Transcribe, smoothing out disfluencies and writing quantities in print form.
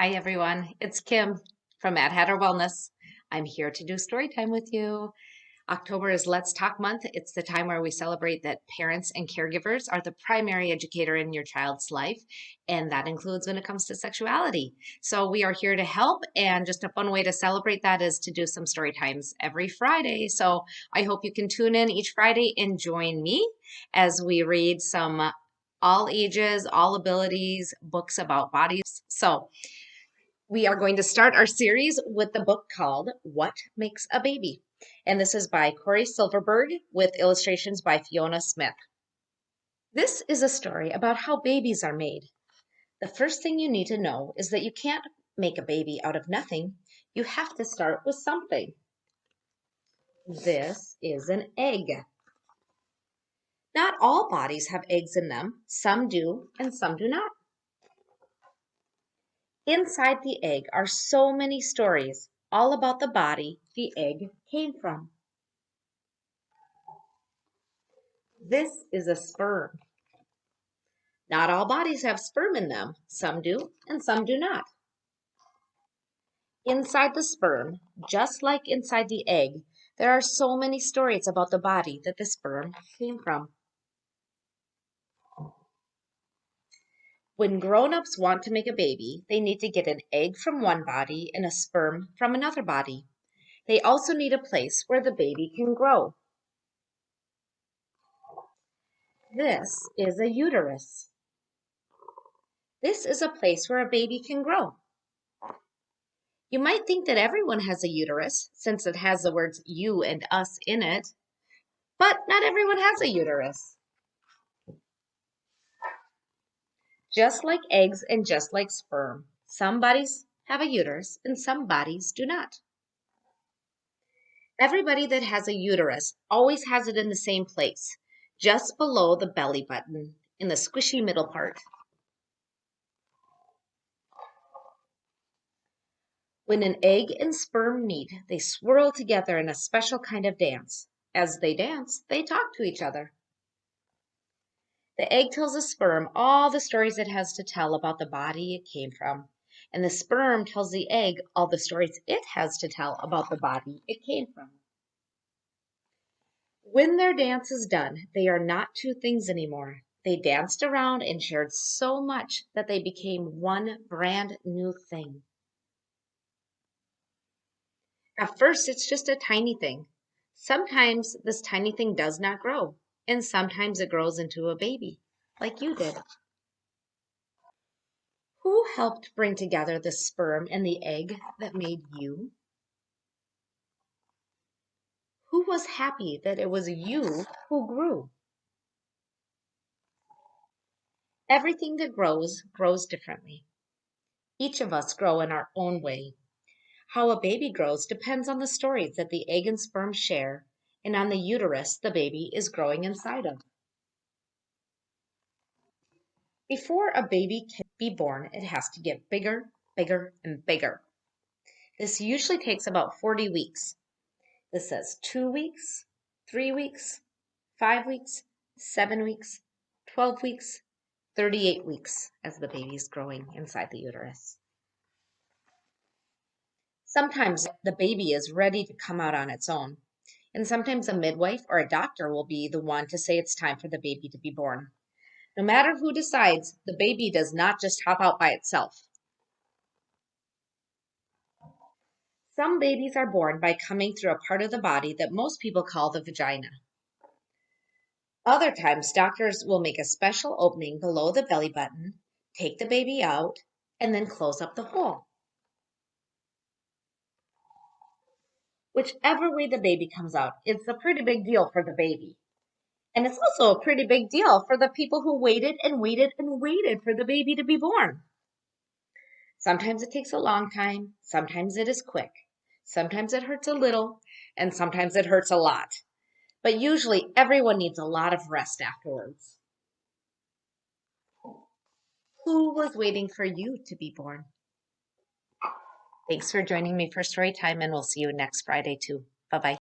Hi, everyone. It's Kim from Mad Hatter Wellness. I'm here to do story time with you. October is Let's Talk Month. It's the time where we celebrate that parents and caregivers are the primary educator in your child's life, and that includes when it comes to sexuality. So we are here to help, and just a fun way to celebrate that is to do some story times every Friday. So I hope you can tune in each Friday and join me as we read some all ages, all abilities books about bodies. So we are going to start our series with the book called What Makes a Baby? And this is by Corey Silverberg with illustrations by Fiona Smith. This is a story about how babies are made. The first thing you need to know is that you can't make a baby out of nothing. You have to start with something. This is an egg. Not all bodies have eggs in them. Some do and some do not. Inside the egg are so many stories, all about the body the egg came from. This is a sperm. Not all bodies have sperm in them. Some do and some do not. Inside the sperm, just like inside the egg, there are so many stories about the body that the sperm came from. When grown-ups want to make a baby, they need to get an egg from one body and a sperm from another body. They also need a place where the baby can grow. This is a uterus. This is a place where a baby can grow. You might think that everyone has a uterus, since it has the words you and us in it, but not everyone has a uterus. Just like eggs and just like sperm, some bodies have a uterus and some bodies do not. Everybody that has a uterus always has it in the same place, just below the belly button, in the squishy middle part. When an egg and sperm meet, they swirl together in a special kind of dance. As they dance, they talk to each other. The egg tells the sperm all the stories it has to tell about the body it came from, and the sperm tells the egg all the stories it has to tell about the body it came from. When their dance is done, they are not two things anymore. They danced around and shared so much that they became one brand new thing. At first, it's just a tiny thing. Sometimes this tiny thing does not grow, and sometimes it grows into a baby, like you did. Who helped bring together the sperm and the egg that made you? Who was happy that it was you who grew? Everything that grows grows differently. Each of us grow in our own way. How a baby grows depends on the stories that the egg and sperm share and on the uterus the baby is growing inside of. Before a baby can be born, it has to get bigger, bigger, and bigger. This usually takes about 40 weeks. This says 2 weeks, 3 weeks, 5 weeks, 7 weeks, 12 weeks, 38 weeks as the baby is growing inside the uterus. Sometimes the baby is ready to come out on its own, and sometimes a midwife or a doctor will be the one to say it's time for the baby to be born. No matter who decides, the baby does not just hop out by itself. Some babies are born by coming through a part of the body that most people call the vagina. Other times, doctors will make a special opening below the belly button, take the baby out, and then close up the hole. Whichever way the baby comes out, it's a pretty big deal for the baby. And it's also a pretty big deal for the people who waited and waited and waited for the baby to be born. Sometimes it takes a long time, sometimes it is quick, sometimes it hurts a little, and sometimes it hurts a lot. But usually everyone needs a lot of rest afterwards. Who was waiting for you to be born? Thanks for joining me for story time, and we'll see you next Friday too. Bye bye.